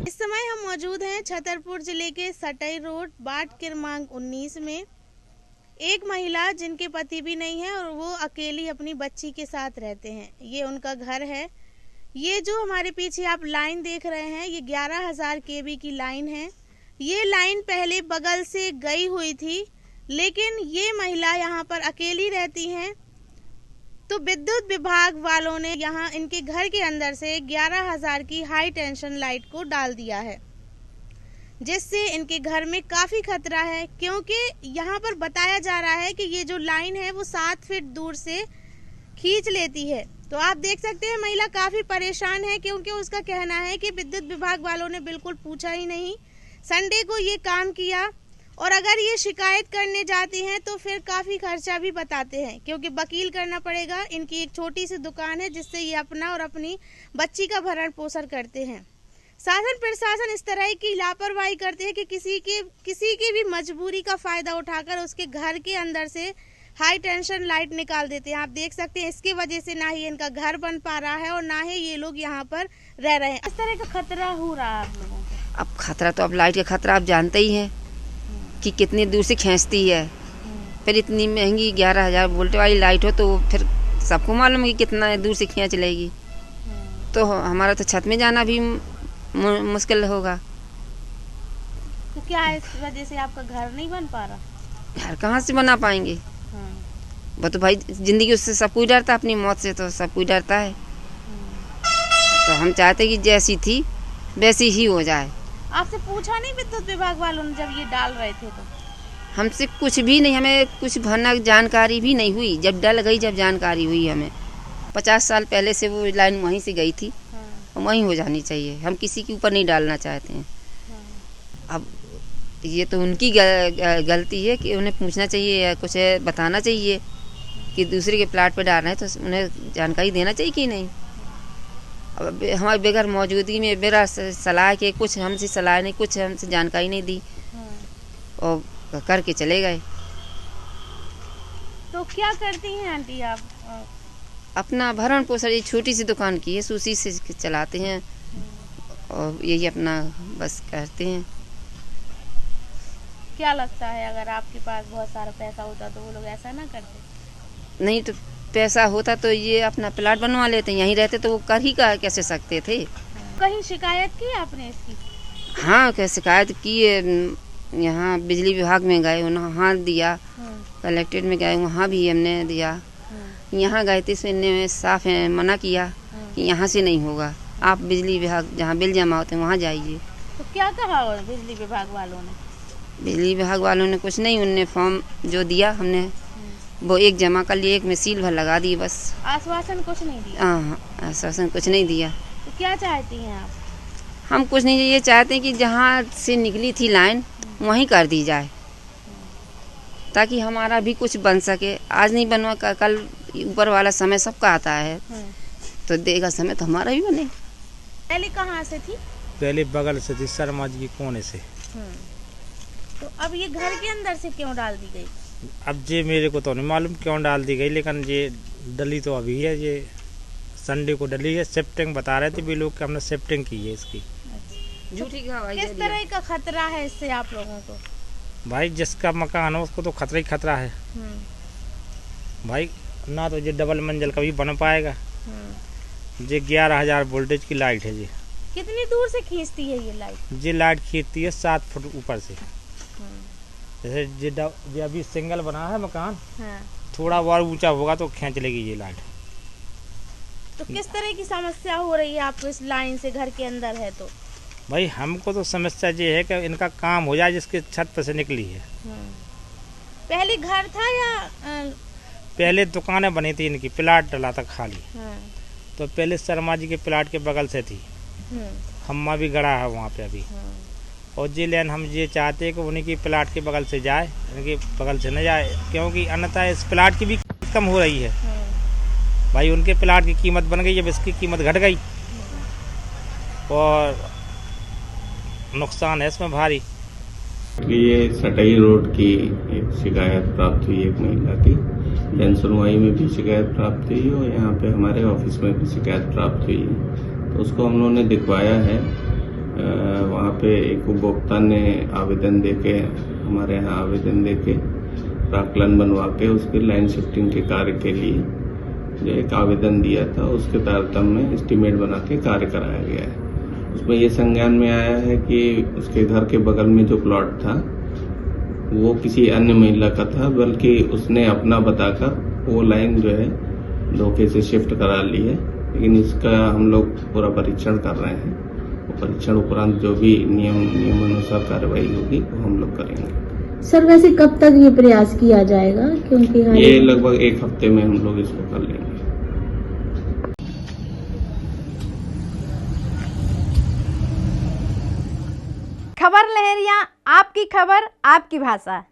इस समय हम मौजूद हैं छतरपुर जिले के सटई रोड बाट क्रमांक 19 में। एक महिला जिनके पति भी नहीं है और वो अकेली अपनी बच्ची के साथ रहते हैं, ये उनका घर है। ये जो हमारे पीछे आप लाइन देख रहे हैं, ये 11,000 kV की लाइन है। ये लाइन पहले बगल से गई हुई थी, लेकिन ये महिला यहाँ पर अकेली रहती हैं, तो विद्युत विभाग वालों ने यहाँ इनके घर के अंदर से 11,000 की हाई टेंशन लाइट को डाल दिया है, जिससे इनके घर में काफ़ी खतरा है। क्योंकि यहाँ पर बताया जा रहा है कि ये जो लाइन है वो 7 फीट दूर से खींच लेती है। तो आप देख सकते हैं महिला काफ़ी परेशान है, क्योंकि उसका कहना है कि विद्युत विभाग वालों ने बिल्कुल पूछा ही नहीं, संडे को ये काम किया, और अगर ये शिकायत करने जाती हैं तो फिर काफ़ी खर्चा भी बताते हैं, क्योंकि वकील करना पड़ेगा। इनकी एक छोटी सी दुकान है जिससे ये अपना और अपनी बच्ची का भरण पोषण करते हैं। शासन प्रशासन इस तरह की लापरवाही करते हैं कि किसी की भी मजबूरी का फ़ायदा उठाकर उसके घर के अंदर से हाई टेंशन लाइट निकाल देते हैं। आप देख सकते हैं, इसकी वजह से ना ही इनका घर बन पा रहा है और ना ही ये लोग यहाँ पर रह रहे हैं। इस तरह का खतरा हो रहा है आप लोगों को। अब खतरा तो, अब लाइट का खतरा आप जानते ही हैं कि कितनी दूर से खींचती है। फिर इतनी महंगी 11,000 वोल्ट वाली लाइट हो तो फिर सबको मालूम है कि कितना दूर से खींच लेगी। तो हमारा तो छत में जाना भी मुश्किल होगा। तो क्या इस वजह से आपका घर नहीं बन पा रहा? घर कहाँ से बना पाएंगे? वो तो भाई जिंदगी, उससे सब कोई डरता है, अपनी मौत से तो सब कोई डरता है। तो हम चाहते कि जैसी थी वैसी ही हो जाए। आपसे पूछा नहीं विद्युत विभाग वालों ने जब ये डाल रहे थे? तो हमसे कुछ भी नहीं, हमें कुछ भरना जानकारी भी नहीं हुई। जब डल गई, जब जानकारी हुई हमें, 50 साल पहले से वो लाइन वहीं से गई थी, वहीं हो जानी चाहिए। हम किसी के ऊपर नहीं डालना चाहते हैं। अब ये तो उनकी गलती है कि उन्हें पूछना चाहिए या कुछ बताना चाहिए कि दूसरे के प्लाट पे डाल रहे हैं, तो उन्हें जानकारी देना चाहिए कि नहीं। अब हमारे बगैर मौजूदगी में मेरा सलाह के कुछ हमसे सलाह नहीं, कुछ हमसे जानकारी नहीं दी और करके चले गए। तो क्या करती हैं आंटी आप? अपना भरण पोषण ये छोटी सी दुकान की है, उसी से चलाते हैं और यही अपना बस करते हैं। क्या लगता है अगर आपके पास बहुत सारा पैसा होता तो वो लोग ऐसा ना करते? नहीं, तो पैसा होता तो ये अपना प्लाट बनवा लेते, यहीं रहते तो वो कर ही कैसे सकते थे। कहीं शिकायत की आपने इसकी? हाँ, क्या शिकायत की है। यहाँ बिजली विभाग में गए, वहाँ दिया, कलेक्ट्रेट में गए, वहाँ भी हमने दिया। यहाँ गए थे, इसने साफ मना किया कि यहाँ से नहीं होगा, आप बिजली विभाग जहाँ बिल जमा होते हैं वहाँ जाइए। तो क्या कहा बिजली विभाग वालों ने? बिजली विभाग वालों ने कुछ नहीं, उनने फॉर्म जो दिया हमने वो एक जमा कर लिए, एक में सील भर लगा दी, बस। आश्वासन कुछ नहीं दिया? हाँ, आश्वासन कुछ नहीं दिया। तो क्या चाहती हैं आप? हम कुछ नहीं, ये चाहते हैं कि जहाँ से निकली थी लाइन वहीं कर दी जाए, ताकि हमारा भी कुछ बन सके। आज नहीं बनवा, कल ऊपर वाला समय सबका आता है, तो देगा समय तो हमारा भी बने। पहले कहाँ से थी? पहले बगल से थी, शर्मा जी के कोने से। तो अब ये घर के अंदर से क्यों डाल दी गई? अब ये मेरे को तो नहीं मालूम क्यों डाल दी गई, लेकिन ये डली तो अभी है, ये संडे को डली है। शिफ्टिंग बता रहे थे भी लोग कि हमने शिफ्टिंग की है इसकी। झूठी किस तरह का खतरा है इससे आप लोगों को? भाई जिसका मकान है उसको तो खतरा ही खतरा है भाई। ना तो ये डबल मंजिल कभी बन पाएगा। ये 11,000 वोल्टेज की लाइट है। ये कितनी दूर से खींचती है ये लाइट? ये लाइट खींचती है 7 फुट ऊपर से। जैसे ये अभी सिंगल बना है मकान, थोड़ा और ऊंचा होगा तो खींच लेगी ये लाइट। तो किस तरह की समस्या हो रही है आपको इस लाइन से? घर के अंदर है तो भाई हमको तो समस्या ये है कि इनका काम हो जाए, जिसके छत पर से निकली है। पहले घर था या पहले दुकानें बनी थी इनकी, प्लाट डला था खाली। तो पहले शर्मा जी के प्लाट के बगल से थी, खम्मा भी गड़ा है वहाँ पे अभी। और ये लाइन हम ये चाहते हैं कि उन्हीं की प्लाट के बगल से जाए, इनके बगल से न जाए, क्योंकि अन्यथा इस प्लाट की भी कम हो रही है। भाई उनके प्लाट की कीमत बन गई, अब इसकी कीमत घट गई और नुकसान है इसमें भारी। ये सटई रोड की एक शिकायत प्राप्त हुई एक महिला की, जन सुनवाई में भी शिकायत प्राप्त हुई और यहाँ पे हमारे ऑफिस में भी शिकायत प्राप्त हुई है, तो उसको हम लोगों ने दिखवाया है। वहाँ पे एक उपभोक्ता ने आवेदन देके हमारे यहाँ आवेदन देके प्राक्कलन बनवा के उसके लाइन शिफ्टिंग के कार्य के लिए जो एक आवेदन दिया था, उसके तारतम्य में एस्टीमेट बना के कार्य कराया गया है। उसमें ये संज्ञान में आया है कि उसके घर के बगल में जो प्लॉट था वो किसी अन्य महिला का था, बल्कि उसने अपना बताकर वो लाइन जो है धोखे से शिफ्ट करा ली है। लेकिन इसका हम लोग पूरा परीक्षण कर रहे हैं। वो परीक्षण उपरांत जो भी नियमानुसार कार्रवाई होगी वो हम लोग करेंगे। सर वैसे कब तक ये प्रयास किया जाएगा? क्योंकि ये लगभग 1 हफ्ते में हम लोग इसको कर लेंगे। खबर लहरिया, आपकी खबर आपकी भाषा।